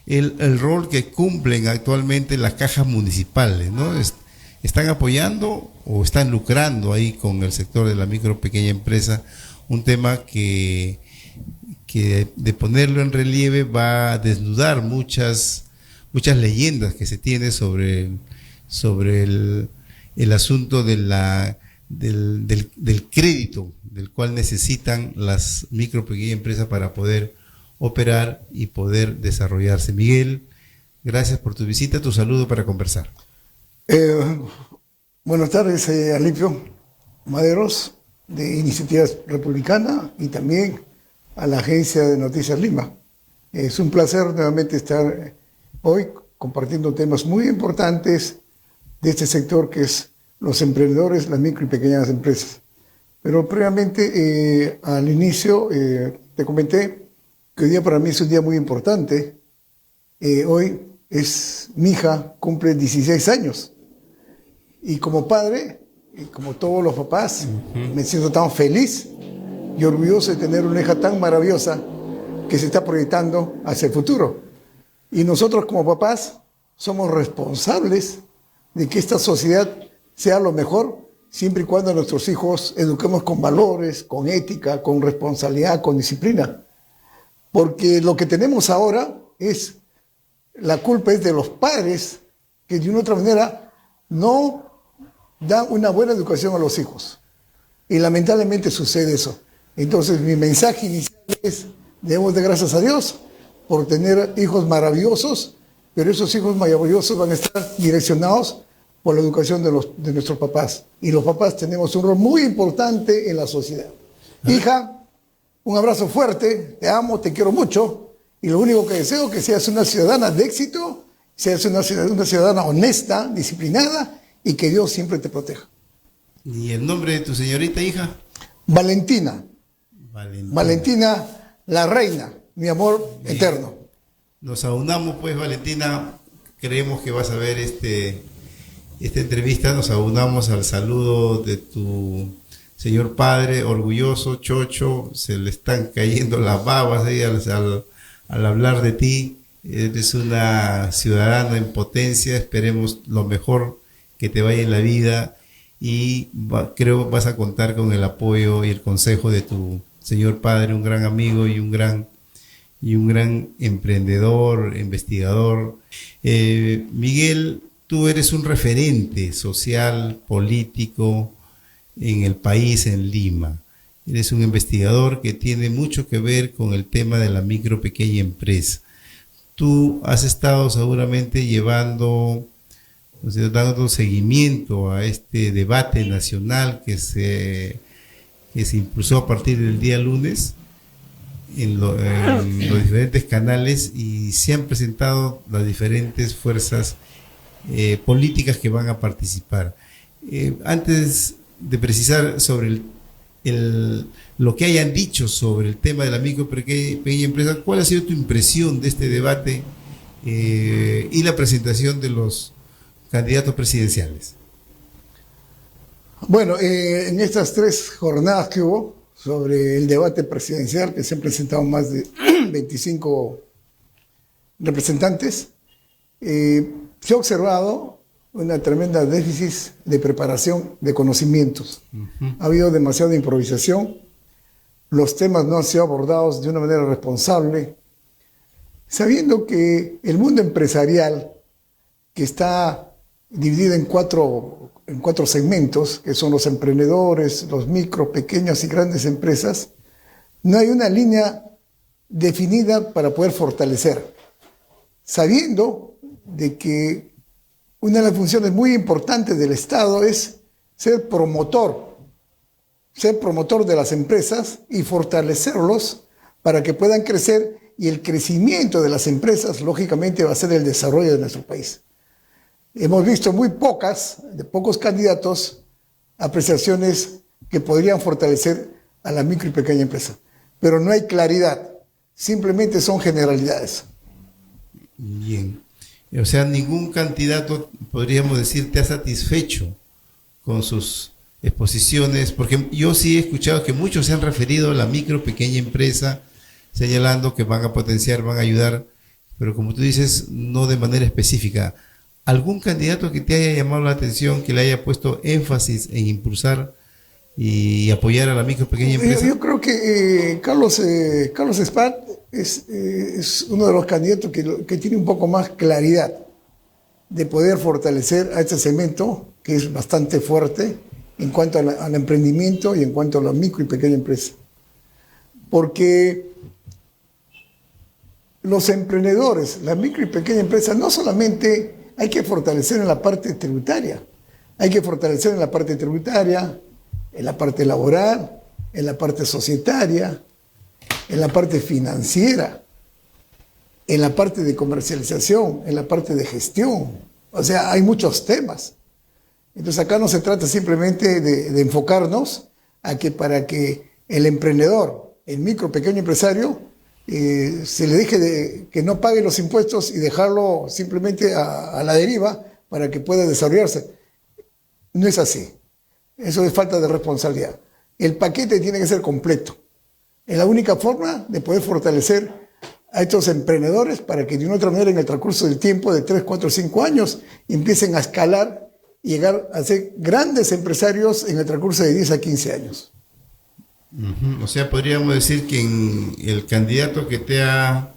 el rol que cumplen actualmente las cajas municipales, ¿no? ¿Están apoyando o están lucrando ahí con el sector de la micro pequeña empresa? Un tema que de ponerlo en relieve va a desnudar muchas leyendas que se tiene sobre el asunto del crédito del cual necesitan las micro pequeñas empresas para poder operar y poder desarrollarse. Miguel, gracias por tu visita, tu saludo para conversar. Buenas tardes, Alipio Maderos, de Iniciativa Republicana, y también a la Agencia de Noticias Lima. Es un placer nuevamente estar hoy compartiendo temas muy importantes de este sector que es los emprendedores, las micro y pequeñas empresas. Pero previamente, al inicio, te comenté que hoy día para mí es un día muy importante. Hoy mi hija cumple 16 años. Y como padre, y como todos los papás, me siento tan feliz y orgulloso de tener una hija tan maravillosa que se está proyectando hacia el futuro. Y nosotros como papás somos responsables de que esta sociedad sea lo mejor, siempre y cuando a nuestros hijos eduquemos con valores, con ética, con responsabilidad, con disciplina. Porque lo que tenemos ahora la culpa es de los padres que de una u otra manera no dan una buena educación a los hijos. Y lamentablemente sucede eso. Entonces mi mensaje inicial es: debemos de gracias a Dios por tener hijos maravillosos, pero esos hijos maravillosos van a estar direccionados por la educación de nuestros papás. Y los papás tenemos un rol muy importante en la sociedad. Hija, un abrazo fuerte, te amo, te quiero mucho, y lo único que deseo es que seas una ciudadana de éxito, seas una ciudadana honesta, disciplinada, y que Dios siempre te proteja. ¿Y el nombre de tu señorita hija? Valentina. Valentina, la reina, mi amor eterno. Nos aunamos pues, Valentina, creemos que vas a ver esta entrevista, nos aunamos al saludo de tu señor padre, orgulloso, chocho, se le están cayendo las babas ahí al hablar de ti. Eres una ciudadana en potencia, esperemos lo mejor que te vaya en la vida, y creo vas a contar con el apoyo y el consejo de tu señor padre, un gran amigo y un gran emprendedor, investigador. Miguel, tú eres un referente social, político en el país, en Lima. Eres un investigador que tiene mucho que ver con el tema de la micro pequeña empresa. Tú has estado seguramente dando seguimiento a este debate nacional que se impulsó a partir del día lunes en los diferentes canales, y se han presentado las diferentes fuerzas políticas que van a participar. Antes de precisar sobre lo que hayan dicho sobre el tema de la micro pequeña empresa, ¿cuál ha sido tu impresión de este debate y la presentación de los candidatos presidenciales? Bueno, en estas 3 jornadas que hubo sobre el debate presidencial, que se han presentado más de 25 representantes, se ha observado una tremenda déficit de preparación de conocimientos. Ha habido demasiada improvisación, los temas no han sido abordados de una manera responsable, sabiendo que el mundo empresarial, que está dividido en cuatro segmentos, que son los emprendedores, los micro, pequeñas y grandes empresas, no hay una línea definida para poder fortalecer, sabiendo de que una de las funciones muy importantes del Estado es ser promotor de las empresas y fortalecerlos para que puedan crecer, y el crecimiento de las empresas lógicamente va a ser el desarrollo de nuestro país. Hemos visto de pocos candidatos, apreciaciones que podrían fortalecer a la micro y pequeña empresa, pero no hay claridad, simplemente son generalidades. Bien, o sea, ningún candidato, podríamos decir, te ha satisfecho con sus exposiciones, porque yo sí he escuchado que muchos se han referido a la micro pequeña empresa, señalando que van a potenciar, van a ayudar, pero como tú dices, no de manera específica. ¿Algún candidato que te haya llamado la atención, que le haya puesto énfasis en impulsar y apoyar a la micro pequeña empresa? Yo creo que Carlos Espat es uno de los candidatos que tiene un poco más claridad de poder fortalecer a este segmento que es bastante fuerte en cuanto al emprendimiento y en cuanto a la micro y pequeña empresa. Porque los emprendedores, la micro y pequeña empresa, no solamente hay que fortalecer en la parte tributaria, hay que fortalecer en la parte tributaria, en la parte laboral, en la parte societaria, en la parte financiera, en la parte de comercialización, en la parte de gestión. O sea, hay muchos temas. Entonces acá no se trata simplemente de enfocarnos a que para que el emprendedor, el micro, pequeño empresario, se le deje que no pague los impuestos y dejarlo simplemente a la deriva para que pueda desarrollarse. No es así. Eso es falta de responsabilidad. El paquete tiene que ser completo. Es la única forma de poder fortalecer a estos emprendedores para que de una otra manera en el transcurso del tiempo de 3, 4, 5 años empiecen a escalar y llegar a ser grandes empresarios en el transcurso de 10 a 15 años. O sea, podríamos decir que el candidato que te ha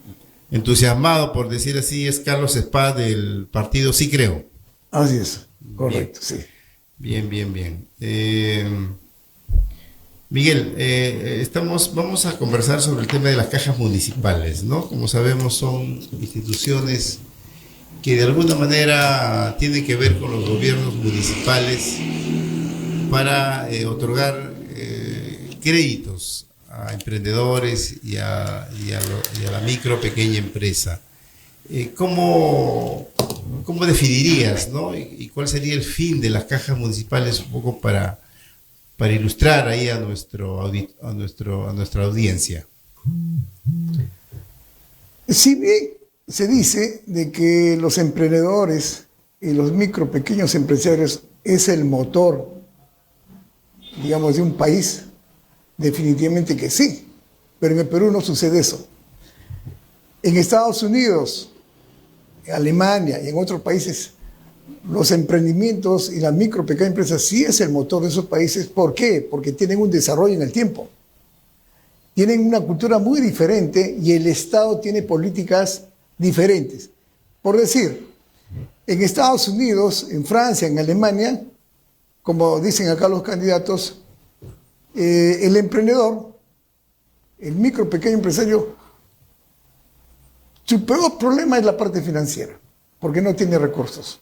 entusiasmado, por decir así, es Carlos Espat del partido Sí Creo. Así es, correcto, Bien. sí. Bien. Miguel, vamos a conversar sobre el tema de las cajas municipales, ¿no? Como sabemos, son instituciones que de alguna manera tienen que ver con los gobiernos municipales para otorgar créditos a emprendedores y a la micro, pequeña empresa. ¿Cómo definirías, ¿no? ¿Y cuál sería el fin de las cajas municipales, un poco para ilustrar ahí a nuestra audiencia? Si bien se dice de que los emprendedores y los micro, pequeños empresarios es el motor, digamos, de un país, definitivamente que sí, pero en el Perú no sucede eso. En Estados Unidos, Alemania y en otros países, los emprendimientos y las micro, pequeñas empresas sí es el motor de esos países. ¿Por qué? Porque tienen un desarrollo en el tiempo. Tienen una cultura muy diferente y el Estado tiene políticas diferentes. Por decir, en Estados Unidos, en Francia, en Alemania, como dicen acá los candidatos, el emprendedor, el micro, pequeño empresario, su peor problema es la parte financiera, porque no tiene recursos.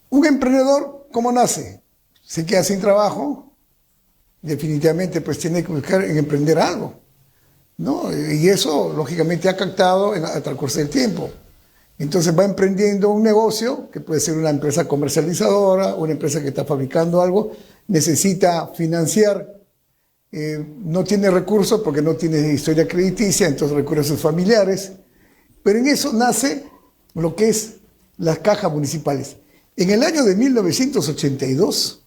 Un emprendedor, ¿cómo nace? Se queda sin trabajo, definitivamente pues tiene que buscar en emprender algo, ¿no? Y eso, lógicamente, ha captado al transcurso del tiempo. Entonces va emprendiendo un negocio, que puede ser una empresa comercializadora, una empresa que está fabricando algo, necesita financiar, no tiene recursos porque no tiene historia crediticia, entonces recurre a sus familiares, pero en eso nace lo que es las cajas municipales. En el año de 1982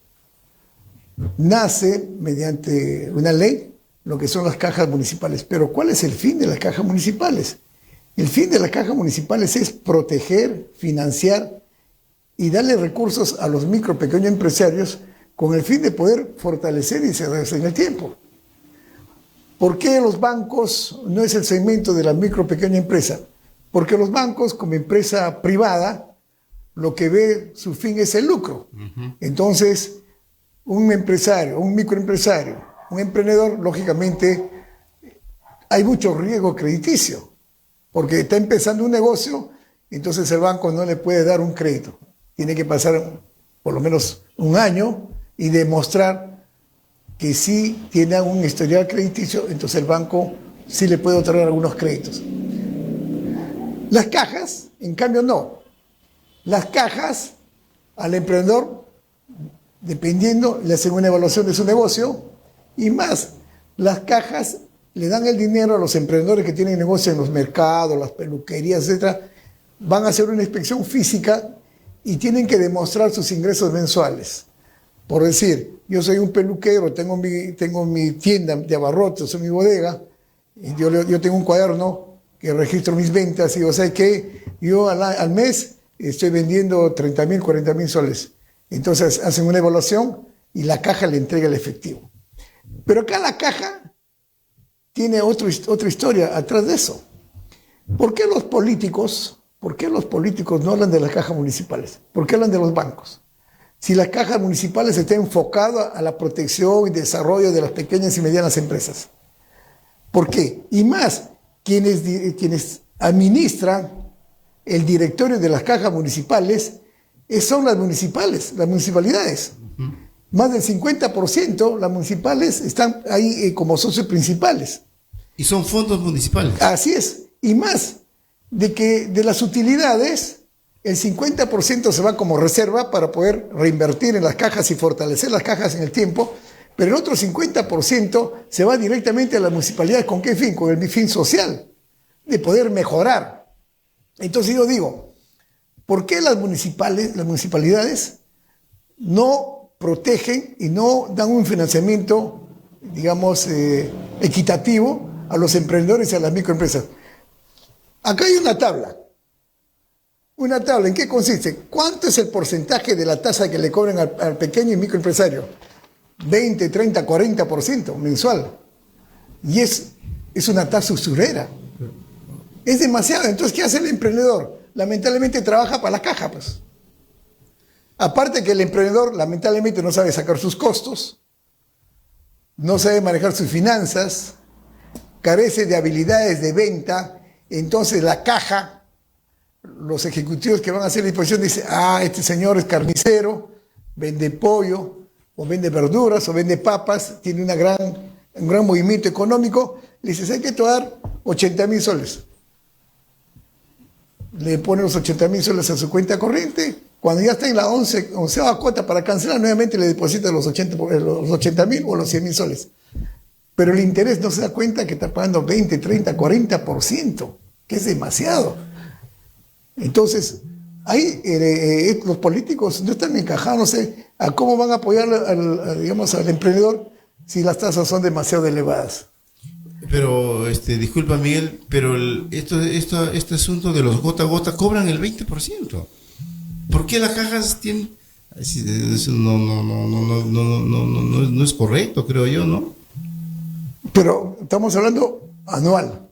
nace, mediante una ley, lo que son las cajas municipales. Pero ¿cuál es el fin de las cajas municipales? El fin de las cajas municipales es proteger, financiar y darle recursos a los micro, pequeños empresarios con el fin de poder fortalecer y cerrarse en el tiempo. ¿Por qué los bancos no es el segmento de la micro, pequeña empresa? Porque los bancos, como empresa privada, lo que ve su fin es el lucro. Entonces, un empresario, un microempresario, un emprendedor, lógicamente, hay mucho riesgo crediticio, porque está empezando un negocio, entonces el banco no le puede dar un crédito. Tiene que pasar por lo menos un año y demostrar que sí tiene un historial crediticio, entonces el banco sí le puede otorgar algunos créditos. Las cajas, en cambio, no. Las cajas al emprendedor, dependiendo, le hacen una evaluación de su negocio y más, las cajas le dan el dinero a los emprendedores que tienen negocio en los mercados, las peluquerías, etc. Van a hacer una inspección física y tienen que demostrar sus ingresos mensuales. Por decir, yo soy un peluquero, tengo mi tienda de abarrotes, mi bodega, y yo tengo un cuaderno que registro mis ventas y digo, ¿sabes qué? Yo al mes estoy vendiendo 30.000, 40.000 soles. Entonces hacen una evaluación y la caja le entrega el efectivo. Pero acá la caja tiene otra historia atrás de eso. ¿Por qué los políticos no hablan de las cajas municipales? ¿Por qué hablan de los bancos? Si las cajas municipales están enfocadas a la protección y desarrollo de las pequeñas y medianas empresas. ¿Por qué? Y más, quienes administran el directorio de las cajas municipales son las municipalidades. Más del 50% las municipales están ahí como socios principales. Y son fondos municipales. Así es. Y más, de que de las utilidades, el 50% se va como reserva para poder reinvertir en las cajas y fortalecer las cajas en el tiempo, pero el otro 50% se va directamente a las municipalidades. ¿Con qué fin? Con el fin social, de poder mejorar. Entonces yo digo, ¿por qué las municipalidades no protegen y no dan un financiamiento, digamos, equitativo a los emprendedores y a las microempresas? Acá hay una tabla. Una tabla, ¿en qué consiste? ¿Cuánto es el porcentaje de la tasa que le cobran al pequeño y microempresario? 20, 30, 40% mensual. Y es una tasa usurera. Es demasiado. Entonces, ¿qué hace el emprendedor? Lamentablemente trabaja para la caja, pues. Aparte que el emprendedor lamentablemente no sabe sacar sus costos, no sabe manejar sus finanzas, carece de habilidades de venta. Entonces la caja, los ejecutivos que van a hacer la disposición dicen, este señor es carnicero, vende pollo, o vende verduras, o vende papas, tiene un gran movimiento económico, le dices, hay que dar 80.000 soles. Le pone los 80.000 soles a su cuenta corriente, cuando ya está en la 11ª cuota para cancelar, nuevamente le deposita los 80.000 o los 100.000 soles. Pero el interés no se da cuenta que está pagando 20, 30, 40%, que es demasiado. Entonces, ahí los políticos no están encajados, no sé, a cómo van a apoyar al emprendedor si las tasas son demasiado elevadas. Pero, disculpa Miguel, pero este asunto de los gota a gota cobran el 20%. ¿Por qué las cajas tienen...? Eso no es correcto, creo yo, ¿no? Pero estamos hablando anual,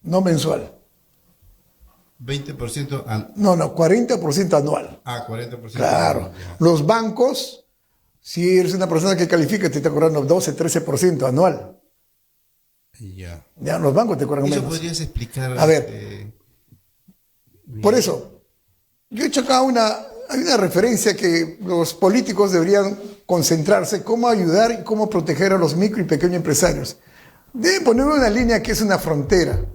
no mensual. 20% No, 40% anual. 40%. Claro. Anual, ya. Los bancos, si eres una persona que califica, te está cobrando 12, 13% anual. Ya. Ya, los bancos te cobran ¿Eso menos. podrías explicar? A ver, por eso, yo he hecho acá hay una referencia que los políticos deberían concentrarse, cómo ayudar y cómo proteger a los micro y pequeños empresarios. Deben poner una línea que es una frontera.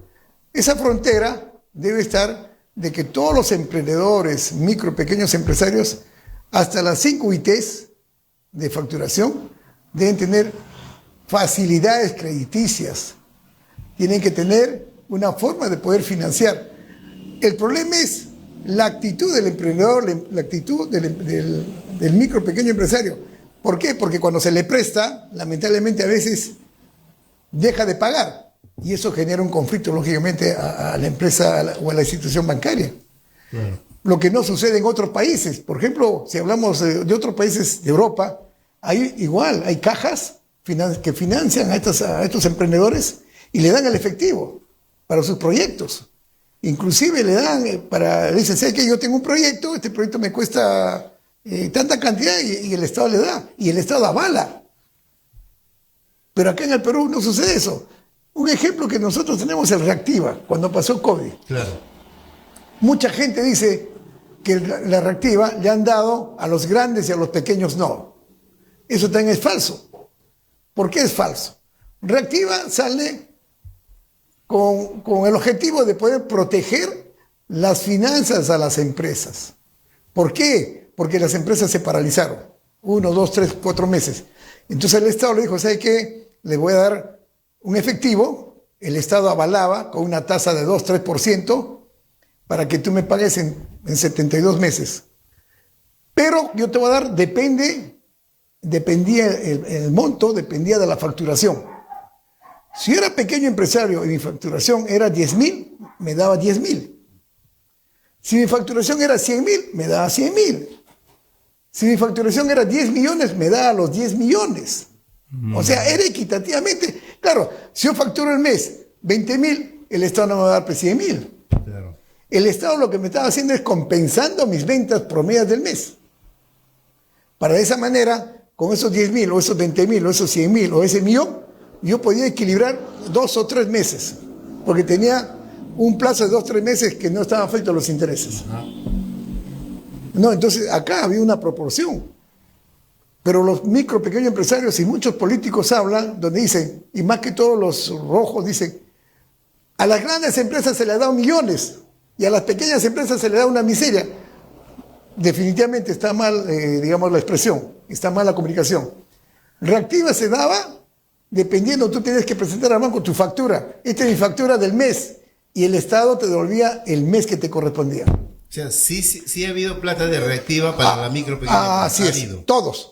Esa frontera debe estar de que todos los emprendedores, micro y pequeños empresarios, hasta las 5 UITs de facturación, deben tener facilidades crediticias. Tienen que tener una forma de poder financiar. El problema es la actitud del emprendedor, la actitud del micro pequeño empresario. ¿Por qué? Porque cuando se le presta, lamentablemente a veces deja de pagar y eso genera un conflicto lógicamente a la empresa o a la institución bancaria. Claro. Lo que no sucede en otros países. Por ejemplo, si hablamos de otros países de Europa, hay cajas que financian a estos emprendedores y le dan el efectivo para sus proyectos. Inclusive le dicen, ¿sabes qué? Yo tengo un proyecto, este proyecto me cuesta tanta cantidad y el Estado le da, y el Estado avala. Pero acá en el Perú no sucede eso. Un ejemplo que nosotros tenemos es Reactiva, cuando pasó COVID. Claro. Mucha gente dice que la Reactiva le han dado a los grandes y a los pequeños no. Eso también es falso. ¿Por qué es falso? Reactiva sale con el objetivo de poder proteger las finanzas a las empresas. ¿Por qué? Porque las empresas se paralizaron. 1, 2, 3, 4 meses. Entonces el Estado le dijo, ¿sabe qué? Le voy a dar un efectivo. El Estado avalaba con una tasa de 2, 3% para que tú me pagues en 72 meses. Pero yo te voy a dar, dependía el monto, dependía de la facturación. Si yo era pequeño empresario y mi facturación era 10.000, me daba 10.000. Si mi facturación era 100.000, me daba 100.000. Si mi facturación era 10 millones, me daba los 10 millones. O sea, era equitativamente. Claro, si yo facturo el mes 20.000, el Estado no me va a dar 100.000. Claro. El Estado lo que me estaba haciendo es compensando mis ventas promedias del mes. Para de esa manera, con esos 10.000, o esos 20.000, o esos 100.000, o ese millón, yo podía equilibrar 2 o 3 meses. Porque tenía un plazo de 2 o 3 meses que no estaban afectos a los intereses. No, entonces acá había una proporción. Pero los micro, pequeños empresarios y muchos políticos hablan, donde dicen, y más que todos los rojos dicen, a las grandes empresas se les da millones y a las pequeñas empresas se les da una miseria. Definitivamente está mal, digamos, la expresión, está mal la comunicación. Reactiva se daba dependiendo, tú tienes que presentar al banco tu factura. Esta es mi factura del mes y el Estado te devolvía el mes que te correspondía. O sea, sí ha habido plata de reactiva para la micro pequeña. Así es,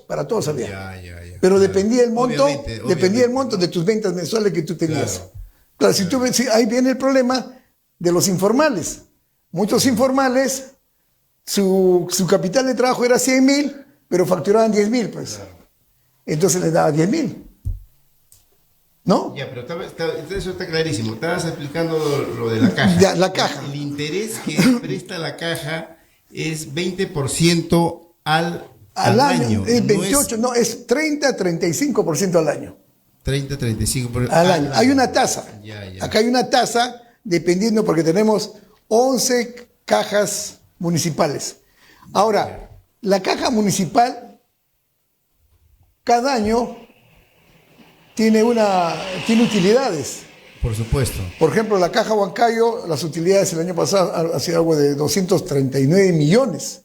para todos había. Ya. Pero Claro. dependía el monto, Obviamente. dependía el monto de tus ventas mensuales que tú tenías. Claro, si tú ves, ahí viene el problema de los informales. Muchos informales, su capital de trabajo era 100.000, pero facturaban 10.000, pues. Claro. Entonces les daba 10.000. ¿No? Ya, pero eso está clarísimo. Estabas explicando lo de la caja. Ya, la caja. El interés que presta la caja es 20% al año. Es 28, es 30-35% al año. 30-35% al año. Hay una tasa. Ya. Acá hay una tasa, dependiendo, porque tenemos 11 cajas municipales. Ahora, la caja municipal, cada año tiene utilidades. Por supuesto. Por ejemplo, la caja Huancayo, las utilidades el año pasado ha sido algo de 239 millones.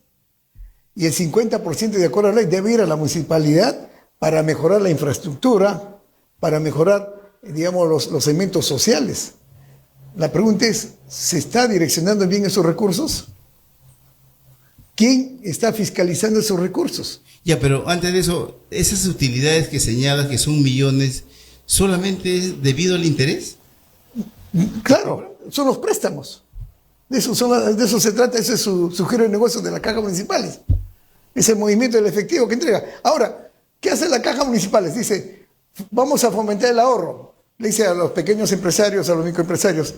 Y el 50% de acuerdo a la ley debe ir a la municipalidad para mejorar la infraestructura, para mejorar, digamos, los segmentos sociales. La pregunta es, ¿se está direccionando bien esos recursos? ¿Quién está fiscalizando esos recursos? Ya, pero antes de eso, esas utilidades que señalas que son millones, ¿solamente es debido al interés? Claro, son los préstamos. De eso se trata, ese es su giro de negocios de las cajas municipales. Es el movimiento del efectivo que entrega. Ahora, ¿qué hace la caja municipales? Dice, vamos a fomentar el ahorro. Le dice a los pequeños empresarios, a los microempresarios,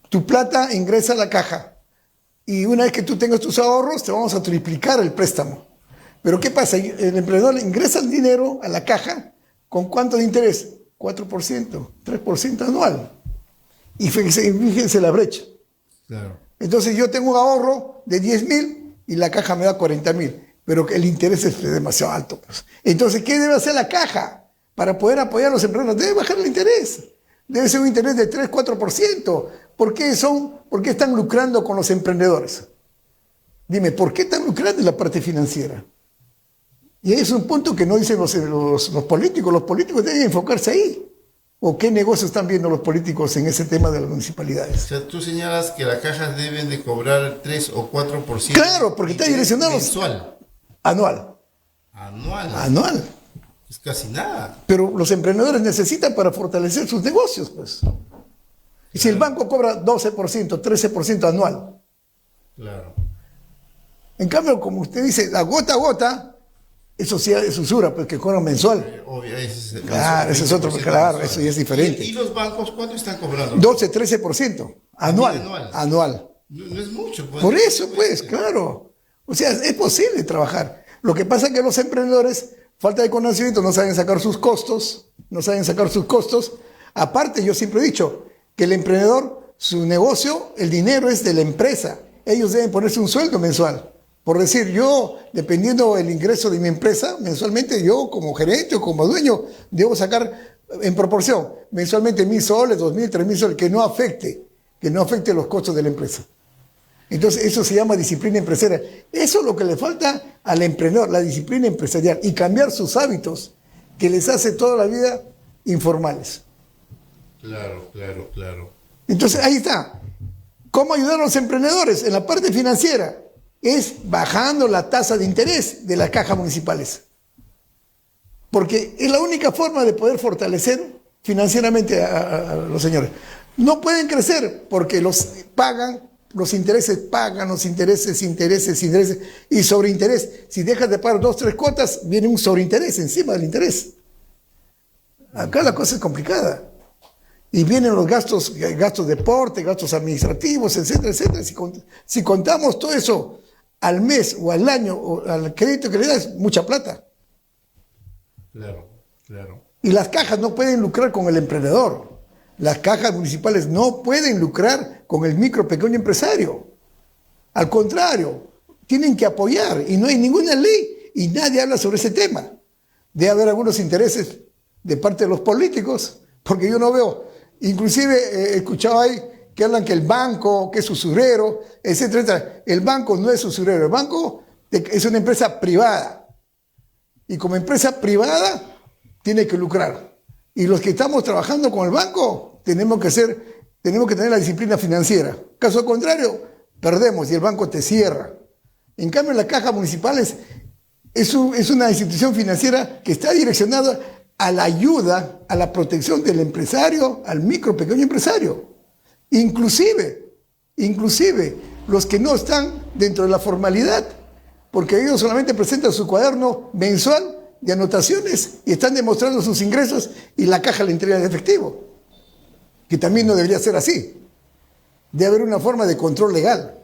tu plata ingresa a la caja. Y una vez que tú tengas tus ahorros, te vamos a triplicar el préstamo. Pero ¿qué pasa? El emprendedor ingresa el dinero a la caja, ¿con cuánto de interés? 4%, 3% anual. Y fíjense la brecha. Claro. Entonces yo tengo un ahorro de 10.000 y la caja me da 40.000, pero el interés es demasiado alto. Pues. Entonces, ¿qué debe hacer la caja para poder apoyar a los emprendedores? Debe bajar el interés. Debe ser un interés de 3, 4%. ¿Por qué están lucrando con los emprendedores? Dime, ¿por qué están lucrando en la parte financiera? Y es un punto que no dicen los políticos. Los políticos deben enfocarse ahí. ¿O qué negocios están viendo los políticos en ese tema de las municipalidades? O sea, tú señalas que las cajas deben de cobrar 3 o 4%. Claro, porque está direccionado. Mensual. Anual. Es casi nada. Pero los emprendedores necesitan para fortalecer sus negocios, pues. Y si el banco cobra 12%, 13% anual. Claro. En cambio, como usted dice, la gota a gota, eso sí es usura, pues que cobran mensual. Claro, ese es otro, claro, eso ya es diferente. ¿Y los bancos cuánto están cobrando? 12, 13%, anual. No es mucho. Por eso, pues, claro. O sea, es posible trabajar. Lo que pasa es que los emprendedores, falta de conocimiento, no saben sacar sus costos. Aparte, yo siempre he dicho que el emprendedor, su negocio, el dinero es de la empresa. Ellos deben ponerse un sueldo mensual. Por decir, yo, dependiendo del ingreso de mi empresa, mensualmente yo como gerente o como dueño, debo sacar en proporción, mensualmente 1.000 soles, 2.000, 3.000 soles, que no afecte los costos de la empresa. Entonces, eso se llama disciplina empresarial. Eso es lo que le falta al emprendedor, la disciplina empresarial, y cambiar sus hábitos, que les hace toda la vida informales. Claro. Entonces, ahí está. ¿Cómo ayudar a los emprendedores? En la parte financiera, es bajando la tasa de interés de las cajas municipales. Porque es la única forma de poder fortalecer financieramente a los señores. No pueden crecer porque los intereses pagan, los intereses, y sobreinterés. Si dejas de pagar 2, 3 cuotas, viene un sobreinterés encima del interés. Acá la cosa es complicada. Y vienen los gastos de porte, gastos administrativos, etcétera, etcétera. Si contamos todo eso al mes o al año o al crédito que le das, es mucha plata. Claro, claro. Y las cajas no pueden lucrar con el emprendedor. Las cajas municipales no pueden lucrar con el micro, pequeño empresario. Al contrario, tienen que apoyar y no hay ninguna ley y nadie habla sobre ese tema. Debe haber algunos intereses de parte de los políticos, porque yo no veo, inclusive he escuchado ahí que hablan que el banco, que es usurero, etcétera, etcétera. El banco no es usurero, el banco es una empresa privada y como empresa privada tiene que lucrar. Y los que estamos trabajando con el banco tenemos que tener la disciplina financiera. Caso contrario, perdemos y el banco te cierra. En cambio, las cajas municipales es una institución financiera que está direccionada a la ayuda, a la protección del empresario, al micro, pequeño empresario. Inclusive, los que no están dentro de la formalidad, porque ellos solamente presentan su cuaderno mensual de anotaciones y están demostrando sus ingresos y la caja le entrega en efectivo. Que también no debería ser así. Debe haber una forma de control legal.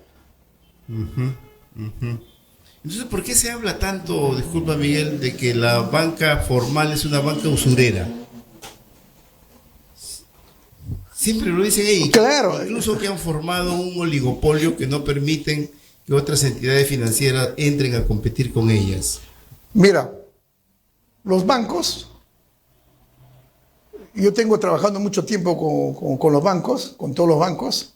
Entonces, ¿por qué se habla tanto, disculpa Miguel, de que la banca formal es una banca usurera? Siempre lo dicen ahí. Claro. Incluso que han formado un oligopolio que no permiten que otras entidades financieras entren a competir con ellas. Mira, los bancos, yo tengo trabajando mucho tiempo con los bancos, con todos los bancos.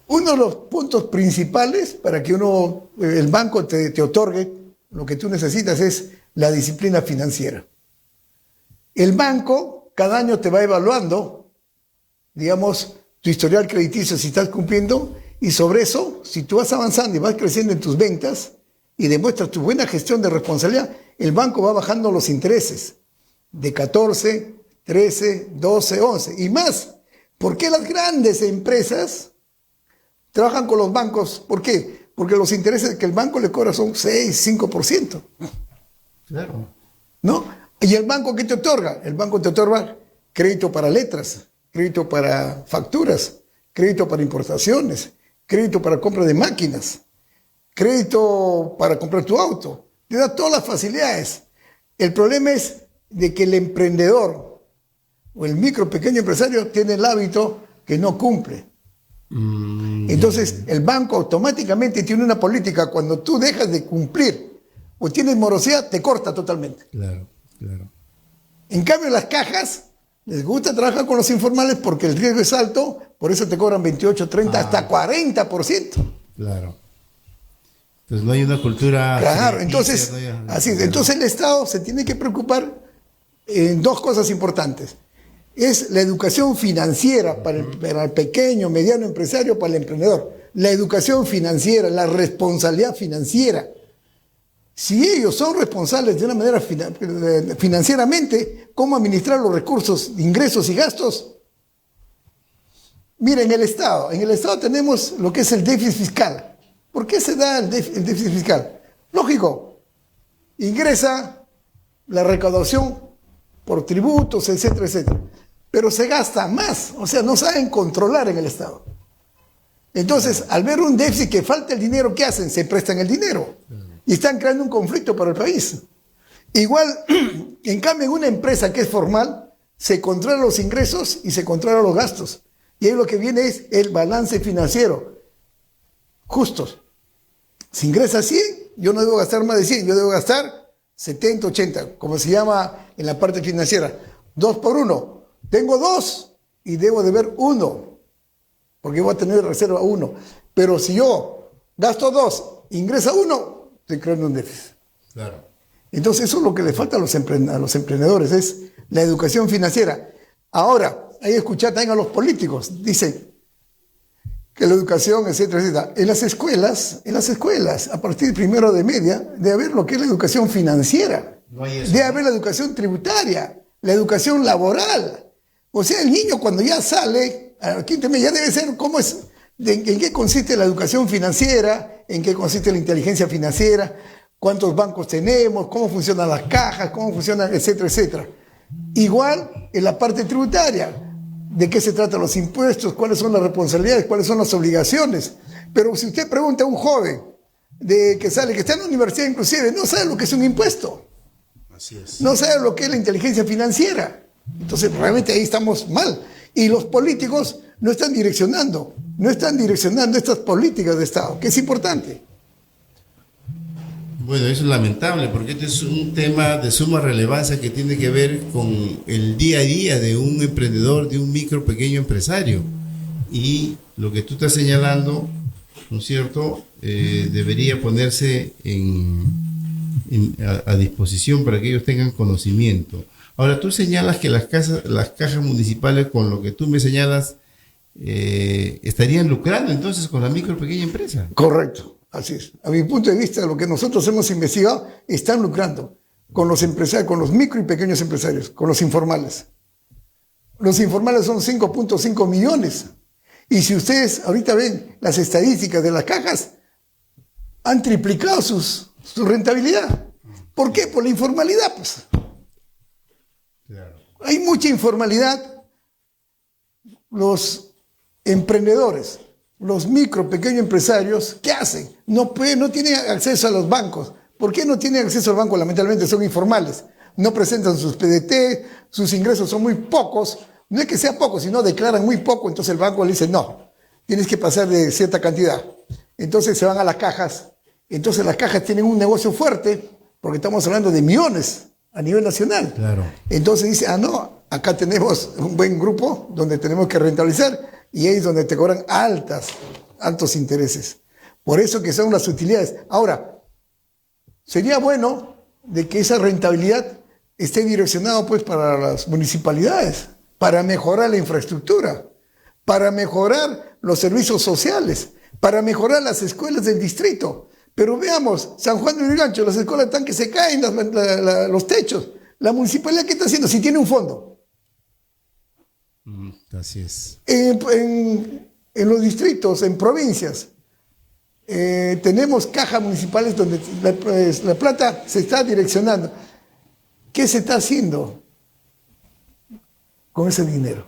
Uno de los puntos principales para que el banco te otorgue lo que tú necesitas es la disciplina financiera. El banco cada año te va evaluando, digamos, tu historial crediticio si estás cumpliendo, y sobre eso, si tú vas avanzando y vas creciendo en tus ventas y demuestras tu buena gestión de responsabilidad, el banco va bajando los intereses de 14, 13, 12, 11 y más. ¿Por qué las grandes empresas trabajan con los bancos? ¿Por qué? Porque los intereses que el banco le cobra son 6, 5%. Claro. ¿No? ¿Y el banco qué te otorga? El banco te otorga crédito para letras, crédito para facturas, crédito para importaciones, crédito para compra de máquinas, crédito para comprar tu auto. Te da todas las facilidades. El problema es de que el emprendedor o el micro pequeño empresario tiene el hábito que no cumple. Entonces el banco automáticamente tiene una política: cuando tú dejas de cumplir o tienes morosidad, te corta totalmente. Claro, claro. En cambio, las cajas les gusta trabajar con los informales porque el riesgo es alto, por eso te cobran 28, 30, hasta 40%. Claro. Entonces no hay una cultura. Claro, entonces, así es. Entonces el Estado se tiene que preocupar en dos cosas importantes. Es la educación financiera para el pequeño, mediano empresario, para el emprendedor. La educación financiera, la responsabilidad financiera. Si ellos son responsables de una manera financieramente, ¿cómo administrar los recursos, ingresos y gastos? Miren, en el Estado tenemos lo que es el déficit fiscal. ¿Por qué se da el déficit fiscal? Lógico, ingresa la recaudación por tributos, etcétera, etcétera. Pero se gasta más, o sea, no saben controlar en el Estado. Entonces, al ver un déficit, que falta el dinero, ¿qué hacen? Se prestan el dinero y están creando un conflicto para el país. Igual, en cambio, en una empresa que es formal, se controlan los ingresos y se controlan los gastos. Y ahí lo que viene es el balance financiero. Justos. Si ingresa 100, yo no debo gastar más de 100, yo debo gastar 70, 80, como se llama en la parte financiera. 2 por 1. Tengo 2 y debo deber 1, porque voy a tener reserva 1. Pero si yo gasto 2, ingresa 1, estoy creando un déficit. Claro. Entonces eso es lo que le falta a los emprendedores, es la educación financiera. Ahora, ahí escuchar también a los políticos, dicen que la educación, etcétera, etcétera. En las escuelas, a partir de primero de media, debe haber lo que es la educación financiera. No hay eso, debe haber la educación tributaria. la educación laboral. O sea, el niño cuando ya sale, a quinto mes ya debe ser cómo es, en qué consiste la educación financiera, en qué consiste la inteligencia financiera, cuántos bancos tenemos, cómo funcionan las cajas, cómo funcionan, etcétera, etcétera. Igual en la parte tributaria, de qué se tratan los impuestos, cuáles son las responsabilidades, cuáles son las obligaciones. Pero si usted pregunta a un joven que sale, que está en la universidad inclusive, no sabe lo que es un impuesto. Así es. No sabe lo que es la inteligencia financiera. Entonces realmente ahí estamos mal. Y los políticos no están direccionando estas políticas de Estado, que es importante. Bueno, eso es lamentable porque este es un tema de suma relevancia que tiene que ver con el día a día de un emprendedor, de un micro, pequeño empresario. Y lo que tú estás señalando, ¿no es cierto?, debería ponerse a disposición para que ellos tengan conocimiento. Ahora, tú señalas que las cajas municipales, con lo que tú me señalas, estarían lucrando entonces con la micro, pequeña empresa. Correcto. Así es. A mi punto de vista, lo que nosotros hemos investigado, están lucrando con los empresarios, con los micro y pequeños empresarios, con los informales. Los informales son 5.5 millones. Y si ustedes ahorita ven las estadísticas de las cajas, han triplicado su rentabilidad. ¿Por qué? Por la informalidad, pues. Claro. Hay mucha informalidad. Los emprendedores, los micro, pequeños empresarios, ¿qué hacen? No tienen acceso a los bancos. ¿Por qué no tienen acceso al banco? Lamentablemente son informales. No presentan sus PDT, sus ingresos son muy pocos. No es que sea poco, sino declaran muy poco. Entonces el banco le dice, no, tienes que pasar de cierta cantidad. Entonces se van a las cajas. Entonces las cajas tienen un negocio fuerte, porque estamos hablando de millones a nivel nacional. Claro. Entonces dice, no, acá tenemos un buen grupo donde tenemos que rentabilizar. Y ahí es donde te cobran altos intereses. Por eso que son las utilidades. Ahora, sería bueno de que esa rentabilidad esté direccionada pues para las municipalidades, para mejorar la infraestructura, para mejorar los servicios sociales, para mejorar las escuelas del distrito. Pero veamos, San Juan de Lurigancho, las escuelas están que se caen los techos. ¿La municipalidad qué está haciendo? Si tiene un fondo. Así es. En los distritos, en provincias, tenemos cajas municipales donde la plata se está direccionando. ¿Qué se está haciendo con ese dinero?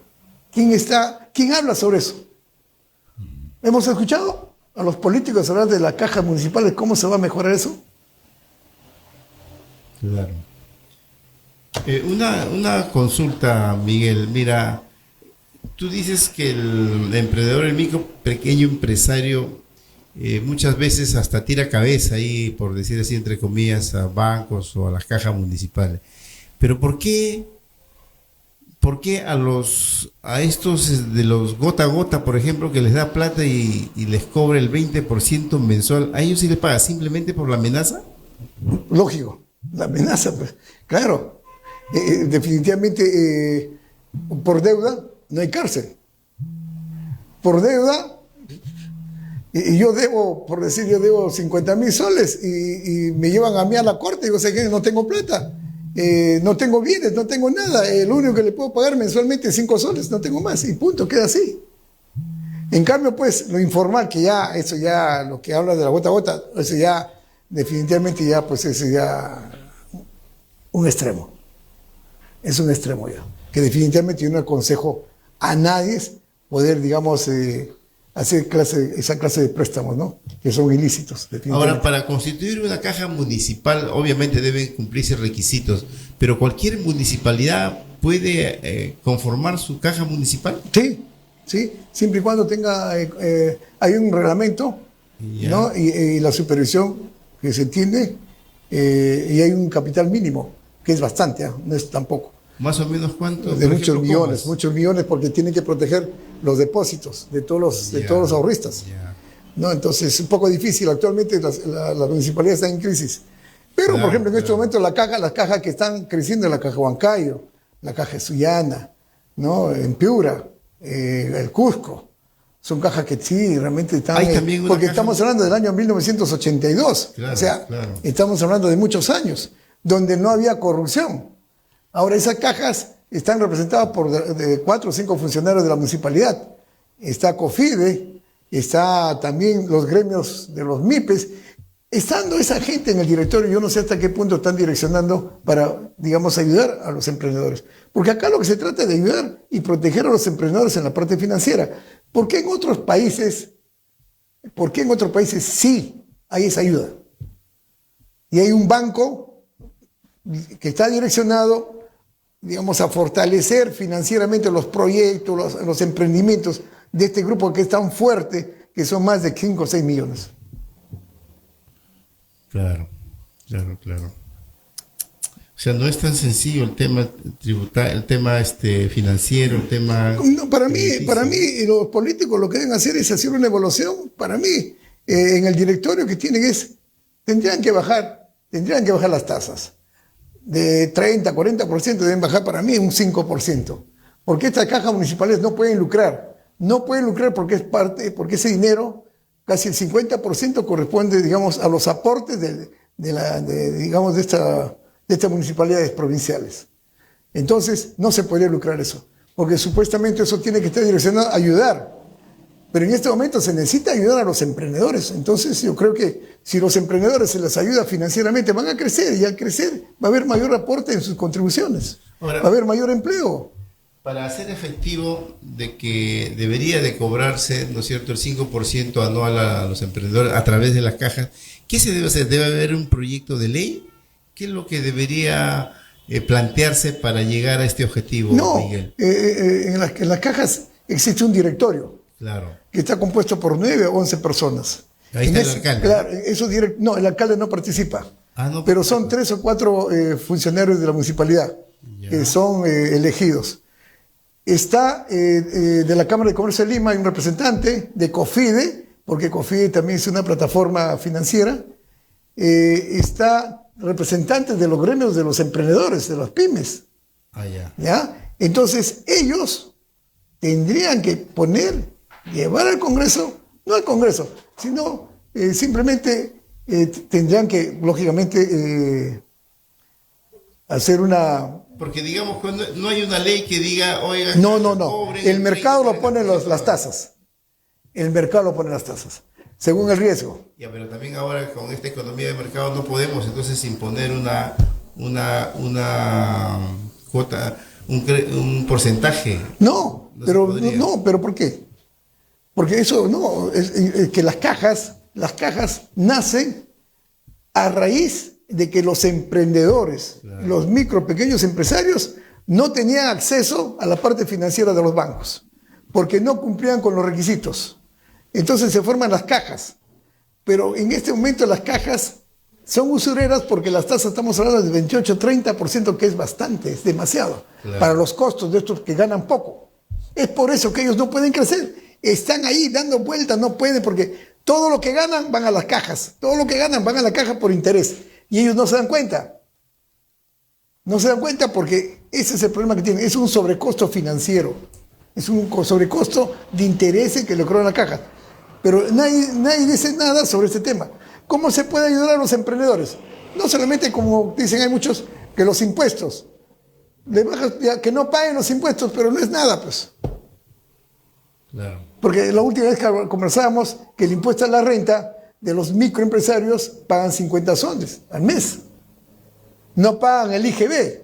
¿Quién habla sobre eso? ¿Hemos escuchado a los políticos hablar de las cajas municipales? ¿Cómo se va a mejorar eso? Claro. Una consulta, Miguel. Mira, tú dices que el emprendedor, el micro, pequeño empresario, muchas veces hasta tira cabeza ahí, por decir así, entre comillas, a bancos o a las cajas municipales. Pero ¿por qué a estos de los gota a gota, por ejemplo, que les da plata y les cobra el 20% mensual, a ellos sí les paga simplemente por la amenaza? Lógico, la amenaza, pues, claro. Definitivamente, por deuda no hay cárcel. Por deuda, y yo debo, por decir, yo debo 50,000 soles y me llevan a mí a la corte y digo, sé que no tengo plata, no tengo bienes, no tengo nada, lo único que le puedo pagar mensualmente es 5 soles, no tengo más, y punto, queda así. En cambio, pues, lo informal, que ya, eso ya, lo que habla de la gota a gota, eso ya, definitivamente ya, pues, eso ya, un extremo. Es un extremo ya, que definitivamente yo no aconsejo a nadie poder, digamos, hacer esa clase de préstamos, ¿no? Que son ilícitos. Ahora, para constituir una caja municipal, obviamente deben cumplirse requisitos, pero cualquier municipalidad puede conformar su caja municipal. Sí, sí, siempre y cuando tenga, hay un reglamento, ¿no? Y la supervisión que se entiende, y hay un capital mínimo, que es bastante, no es tampoco. ¿Más o menos cuánto? De muchos millones, porque tienen que proteger los depósitos de todos los ahorristas. ¿No? Entonces es un poco difícil. Actualmente la municipalidad está en crisis. Pero, por ejemplo, en este momento las cajas que están creciendo, la caja Huancayo, la caja Sullana, ¿no? En Piura, el Cusco, son cajas que sí, realmente están... porque estamos hablando del año 1982. Claro, o sea, estamos hablando de muchos años, donde no había corrupción. Ahora, esas cajas están representadas por de 4 o 5 funcionarios de la municipalidad. Está COFIDE, está también los gremios de los MIPES. Estando esa gente en el directorio, yo no sé hasta qué punto están direccionando para, digamos, ayudar a los emprendedores. Porque acá lo que se trata es de ayudar y proteger a los emprendedores en la parte financiera. ¿Por qué en otros países sí hay esa ayuda? Y hay un banco que está direccionado, digamos, a fortalecer financieramente los proyectos, los emprendimientos de este grupo que es tan fuerte, que son más de 5 o 6 millones. Claro. O sea, no es tan sencillo el tema tributario, el tema financiero, el tema... No, para mí, los políticos lo que deben hacer es hacer una evaluación. Para mí, en el directorio que tienen tendrían que bajar las tasas. De 30, 40% deben bajar para mí un 5%. Porque estas cajas municipales no pueden lucrar. No pueden lucrar porque ese dinero, casi el 50% corresponde, digamos, a los aportes de estas municipalidades provinciales. Entonces, no se podría lucrar eso, porque supuestamente eso tiene que estar direccionado a ayudar. Pero en este momento se necesita ayudar a los emprendedores. Entonces, yo creo que si los emprendedores se les ayuda financieramente, van a crecer, y al crecer va a haber mayor aporte en sus contribuciones. Ahora, va a haber mayor empleo. Para hacer efectivo de que debería de cobrarse, ¿no es cierto?, el 5% anual a los emprendedores a través de las cajas, ¿qué se debe hacer? ¿Debe haber un proyecto de ley? ¿Qué es lo que debería plantearse para llegar a este objetivo, Miguel? En las cajas existe un directorio, claro, que está compuesto por 9 o 11 personas. Ahí está el alcalde. Claro, no, el alcalde no participa, pero son 3 o 4 funcionarios de la municipalidad que son elegidos. Está de la Cámara de Comercio de Lima, hay un representante de COFIDE, porque COFIDE también es una plataforma financiera. Está representantes de los gremios de los emprendedores, de las pymes. ¿Ya? Entonces, ellos tendrían que llevar al Congreso, no al Congreso, sino simplemente tendrían que, lógicamente, hacer una... Porque digamos, cuando no hay una ley que diga, oiga... No. El mercado lo pone las tasas. El mercado lo pone las tasas, según el riesgo. Ya, pero también ahora con esta economía de mercado no podemos entonces imponer una cuota, un porcentaje. No, pero ¿por qué? Porque eso no, es que las cajas nacen a raíz de que los emprendedores, claro, los micro, pequeños empresarios, no tenían acceso a la parte financiera de los bancos, porque no cumplían con los requisitos. Entonces se forman las cajas. Pero en este momento las cajas son usureras porque las tasas, estamos hablando de 28-30%, que es bastante, es demasiado, claro, para los costos de estos que ganan poco. Es por eso que ellos no pueden crecer. Están ahí dando vueltas, no pueden, porque todo lo que ganan van a las cajas. Todo lo que ganan van a la caja por interés. Y ellos no se dan cuenta. No se dan cuenta porque ese es el problema que tienen. Es un sobrecosto financiero. Es un sobrecosto de intereses que le cobran la caja. Pero nadie dice nada sobre este tema. ¿Cómo se puede ayudar a los emprendedores? No solamente, como dicen hay muchos, que los impuestos. Que no paguen los impuestos, pero no es nada, pues. Claro. Porque la última vez que conversábamos que el impuesto a la renta de los microempresarios pagan 50 soles al mes. No pagan el IGB.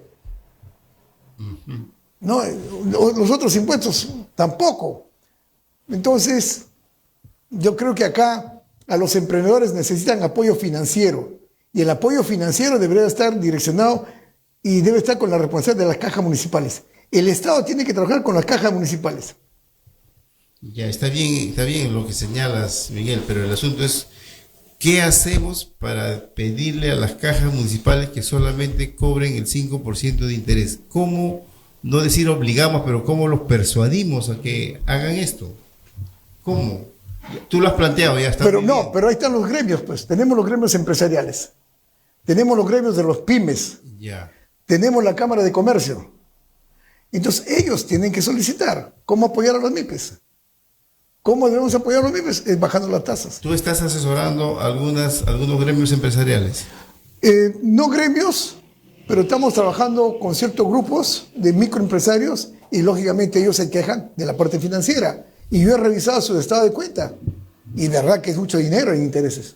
No, los otros impuestos tampoco. Entonces, yo creo que acá a los emprendedores necesitan apoyo financiero. Y el apoyo financiero debería estar direccionado y debe estar con la responsabilidad de las cajas municipales. El Estado tiene que trabajar con las cajas municipales. Ya, está bien lo que señalas, Miguel, pero el asunto es, ¿qué hacemos para pedirle a las cajas municipales que solamente cobren el 5% de interés? ¿Cómo, no decir obligamos, pero cómo los persuadimos a que hagan esto? ¿Cómo? Tú lo has planteado, ya está. Pero no, pero ahí están los gremios, pues. Tenemos los gremios empresariales. Tenemos los gremios de los pymes. Ya. Tenemos la Cámara de Comercio. Entonces, ellos tienen que solicitar cómo apoyar a los MIPES. ¿Cómo debemos apoyar a los MIPES? Es bajando las tasas. ¿Tú estás asesorando algunos gremios empresariales? No gremios, pero estamos trabajando con ciertos grupos de microempresarios y lógicamente ellos se quejan de la parte financiera. Y yo he revisado su estado de cuenta y de verdad que es mucho dinero en intereses.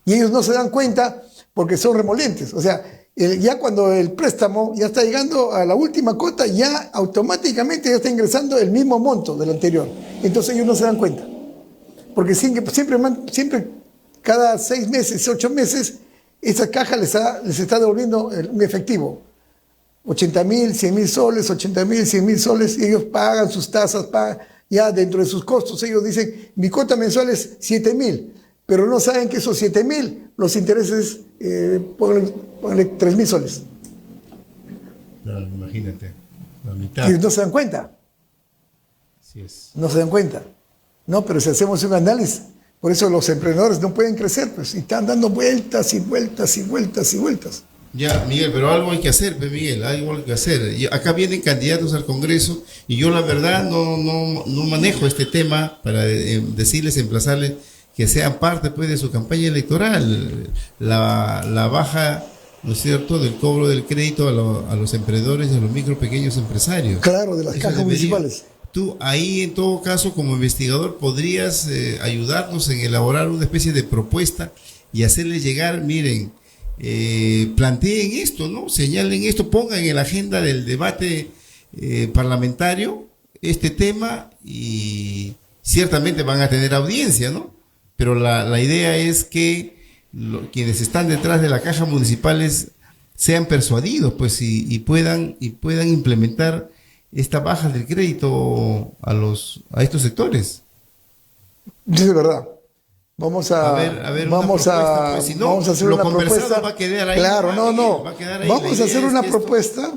Y ellos no se dan cuenta porque son remolentes. O sea, ya cuando el préstamo ya está llegando a la última cuota, ya automáticamente ya está ingresando el mismo monto del anterior. Entonces ellos no se dan cuenta. Porque siempre cada 6 meses, 8 meses, esa caja les está devolviendo un efectivo. 80.000, 100.000 soles, 80.000, 100.000 soles, y ellos pagan sus tasas, ya dentro de sus costos. Ellos dicen, mi cuota mensual es 7.000, pero no saben que esos 7.000, los intereses, pónganle 3.000 soles. Claro, imagínate, la mitad. Y no se dan cuenta. Así es. No se dan cuenta. No, pero si hacemos un análisis, por eso los emprendedores no pueden crecer, pues, y están dando vueltas y vueltas y vueltas y vueltas. Ya, Miguel, pero algo hay que hacer, pues, Miguel, algo hay que hacer. Y acá vienen candidatos al Congreso y yo la verdad no manejo este tema para decirles, emplazarles que sean parte, pues, de su campaña electoral. La baja, ¿no es cierto?, del cobro del crédito a los emprendedores y a los micro pequeños empresarios. Claro, de las cajas municipales. Tú ahí, en todo caso, como investigador, podrías ayudarnos en elaborar una especie de propuesta y hacerles llegar, miren, planteen esto, ¿no? Señalen esto, pongan en la agenda del debate parlamentario este tema y ciertamente van a tener audiencia, ¿no? Pero la idea es que quienes están detrás de la caja municipales sean persuadidos, pues, y puedan implementar esta baja del crédito a estos sectores. Es verdad. Vamos a hacer una propuesta. Va a quedar ahí, claro, Vamos a hacer una propuesta.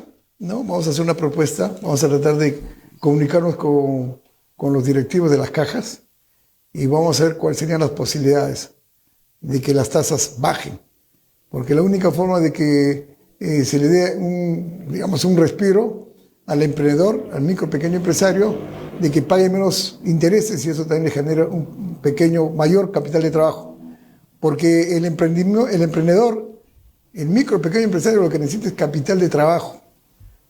Vamos a tratar de comunicarnos con los directivos de las cajas y vamos a ver cuáles serían las posibilidades de que las tasas bajen. Porque la única forma de que se le dé un respiro al emprendedor, al micro pequeño empresario, de que pague menos intereses y eso también le genera un mayor capital de trabajo. Porque el emprendedor, el micro pequeño empresario lo que necesita es capital de trabajo.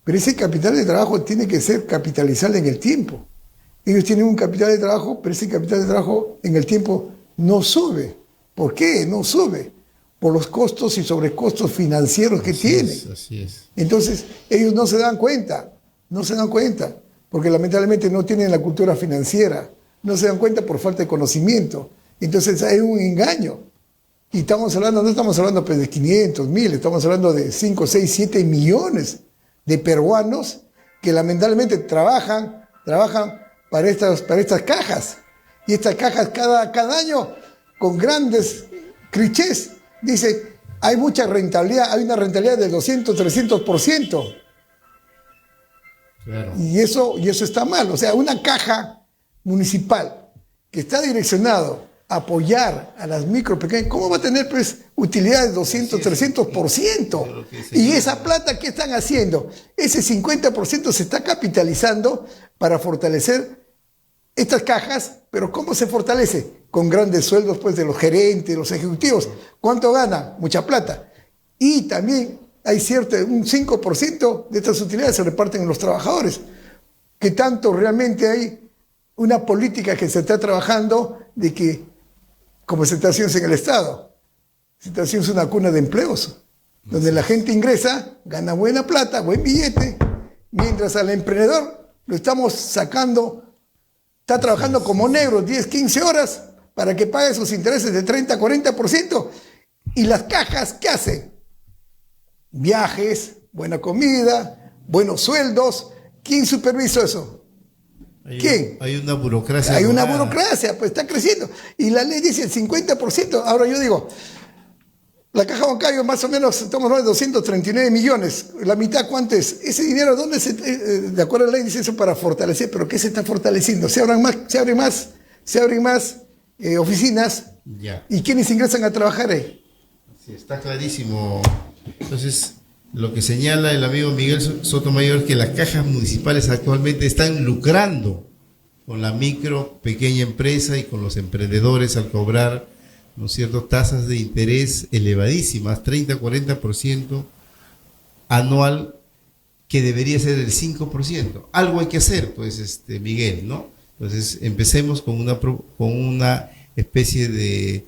Pero ese capital de trabajo tiene que ser capitalizable en el tiempo. Ellos tienen un capital de trabajo, pero ese capital de trabajo en el tiempo no sube. ¿Por qué? No sube. Por los costos y sobrecostos financieros que tienen. Así es. Entonces, ellos no se dan cuenta, porque lamentablemente no tienen la cultura financiera, no se dan cuenta por falta de conocimiento. Entonces hay un engaño. Y no estamos hablando pues, de 500, 1000, estamos hablando de 5, 6, 7 millones de peruanos que lamentablemente trabajan para estas cajas. Y estas cajas cada año, con grandes clichés, dice, hay mucha rentabilidad, hay una rentabilidad del 200, 300%. Claro. Y eso está mal. O sea, una caja municipal que está direccionado a apoyar a las micro, pequeñas, ¿cómo va a tener pues utilidades de 200, 300%? Y esa plata, ¿qué están haciendo? Ese 50% se está capitalizando para fortalecer estas cajas, pero ¿cómo se fortalece? Con grandes sueldos pues, de los gerentes, los ejecutivos. ¿Cuánto gana? Mucha plata. Y también hay un 5% de estas utilidades se reparten en los trabajadores. Que tanto realmente hay una política que se está trabajando de que, como se está haciendo en el Estado, se está haciendo una cuna de empleos, donde la gente ingresa, gana buena plata, buen billete, mientras al emprendedor lo estamos sacando, está trabajando como negro 10, 15 horas para que pague sus intereses de 30, 40%. Y las cajas, ¿qué hacen? Viajes, buena comida, buenos sueldos. ¿Quién supervisa eso? ¿Quién? Hay una burocracia. Hay una burocracia, pues está creciendo. Y la ley dice el 50%. Ahora yo digo, la caja bancaria más o menos, estamos hablando de 239 millones. La mitad, ¿cuánto es? Ese dinero, ¿dónde de acuerdo a la ley dice eso para fortalecer? ¿Pero qué se está fortaleciendo? Se abren más oficinas. Ya. ¿Y quiénes ingresan a trabajar ahí? Sí, está clarísimo. Entonces, lo que señala el amigo Miguel Sotomayor es que las cajas municipales actualmente están lucrando con la micro, pequeña empresa y con los emprendedores al cobrar, ¿no es cierto?, tasas de interés elevadísimas, 30, 40% anual que debería ser el 5%. Algo hay que hacer, pues, Miguel, ¿no? Entonces, empecemos con una especie de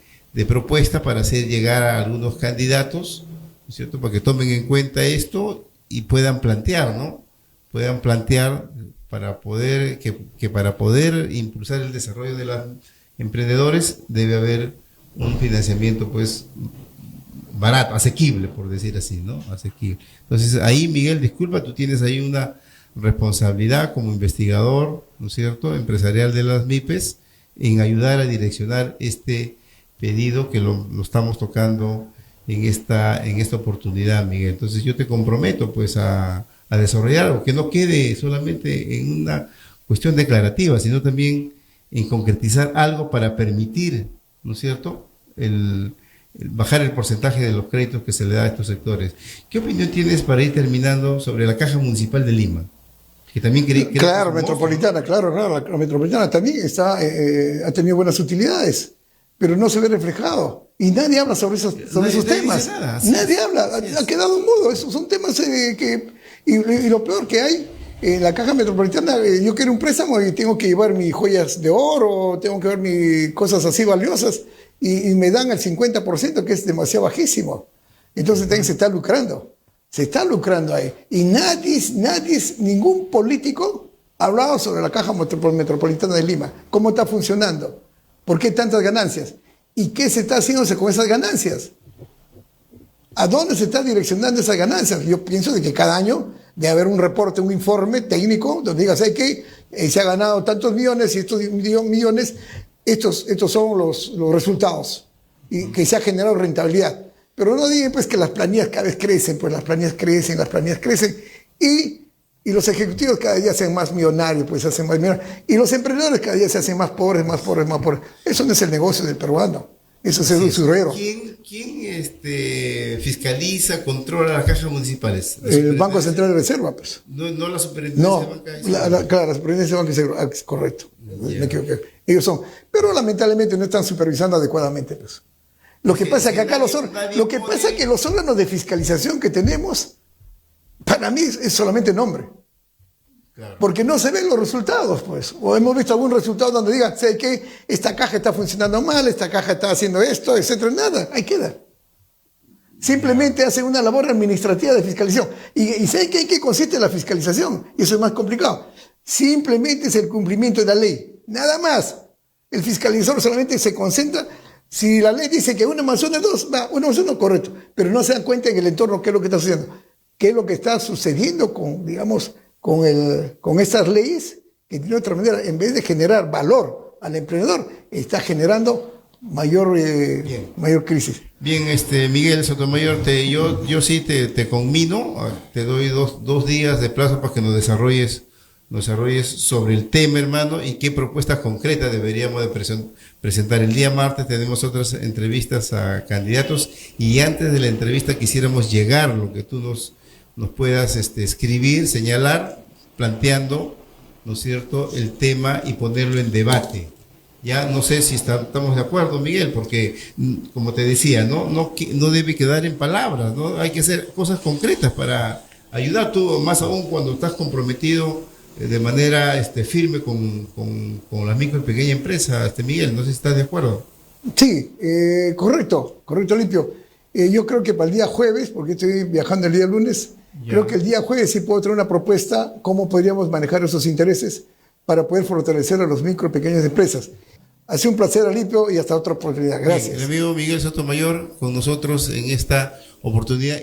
propuesta para hacer llegar a algunos candidatos, ¿no es cierto?, para que tomen en cuenta esto y puedan plantear, ¿no? Puedan plantear para poder, que para poder impulsar el desarrollo de los emprendedores debe haber un financiamiento, pues, barato, asequible, por decir así, ¿no? Asequible. Entonces, ahí, Miguel, disculpa, tú tienes ahí una responsabilidad como investigador, ¿no es cierto?, empresarial de las MIPES, en ayudar a direccionar este pedido que lo estamos tocando en esta oportunidad, Miguel. Entonces, yo te comprometo, pues, a desarrollar algo que no quede solamente en una cuestión declarativa, sino también en concretizar algo para permitir, ¿no es cierto?, bajar el porcentaje de los créditos que se le da a estos sectores. ¿Qué opinión tienes para ir terminando sobre la Caja Municipal de Lima? Que también claro, metropolitana, ¿no? Claro, la metropolitana también ha tenido buenas utilidades, pero no se ve reflejado. Y nadie habla sobre esos temas. Nadie habla, ha quedado mudo. Esos son temas y lo peor que hay. En la Caja Metropolitana, yo quiero un préstamo y tengo que llevar mis joyas de oro, tengo que llevar mis cosas así valiosas, y me dan el 50%, que es demasiado bajísimo. Entonces también se está lucrando ahí. Y ningún político ha hablado sobre la Caja Metropolitana de Lima, cómo está funcionando, por qué tantas ganancias, y qué se está haciéndose con esas ganancias. ¿A dónde se está direccionando esas ganancias? Yo pienso de que cada año debe haber un reporte, un informe técnico donde diga, ¿sabes qué? Se ha ganado tantos millones y estos millones, estos son los resultados y que se ha generado rentabilidad. Pero no digan pues que las planillas cada vez crecen, pues las planillas crecen y los ejecutivos cada día se hacen más millonarios, pues se hacen más millonarios, y los emprendedores cada día se hacen más pobres. Eso no es el negocio del peruano. Eso es el usurero. ¿Quién fiscaliza, controla las cajas municipales? El Banco Central de Reserva, pues. No la superintendencia de banca. Claro, la superintendencia de banca y seguro. Es correcto. Me equivoqué. Ellos son. Pero lamentablemente no están supervisando adecuadamente, pues. Lo que pasa es que acá los órganos de fiscalización que tenemos, para mí es solamente nombre. Claro. Porque no se ven los resultados, pues. O hemos visto algún resultado donde diga, ¿sabe qué? Esta caja está funcionando mal, esta caja está haciendo esto, etcétera. Nada, ahí queda. Simplemente hacen una labor administrativa de fiscalización. ¿Y sabe qué? ¿En qué consiste la fiscalización? Y eso es más complicado. Simplemente es el cumplimiento de la ley. Nada más. El fiscalizador solamente se concentra. Si la ley dice que 1 más 1 es 2, va, 1 más 1, correcto. Pero no se dan cuenta en el entorno qué es lo que está sucediendo. ¿Qué es lo que está sucediendo con estas leyes? Que de otra manera, en vez de generar valor al emprendedor, está generando mayor crisis. Bien, Miguel Sotomayor, yo sí te conmino, te doy dos días de plazo para que nos desarrolles sobre el tema, hermano, y qué propuestas concretas deberíamos de presentar. El día martes tenemos otras entrevistas a candidatos, y antes de la entrevista quisiéramos llegar lo que tú nos puedas escribir, señalar, planteando, ¿no es cierto?, el tema y ponerlo en debate. Ya no sé si estamos de acuerdo, Miguel, porque, como te decía, no debe quedar en palabras, ¿no? Hay que hacer cosas concretas para ayudar, tú más aún cuando estás comprometido de manera firme con las micro y pequeñas empresas, Miguel. No sé si estás de acuerdo. Sí, correcto, limpio. Yo creo que para el día jueves, porque estoy viajando el día lunes, creo que el día jueves sí puedo traer una propuesta, cómo podríamos manejar esos intereses para poder fortalecer a los micro y pequeñas empresas. Ha sido un placer, Alipio, y hasta otra oportunidad. Gracias. El amigo Miguel Sotomayor con nosotros en esta oportunidad.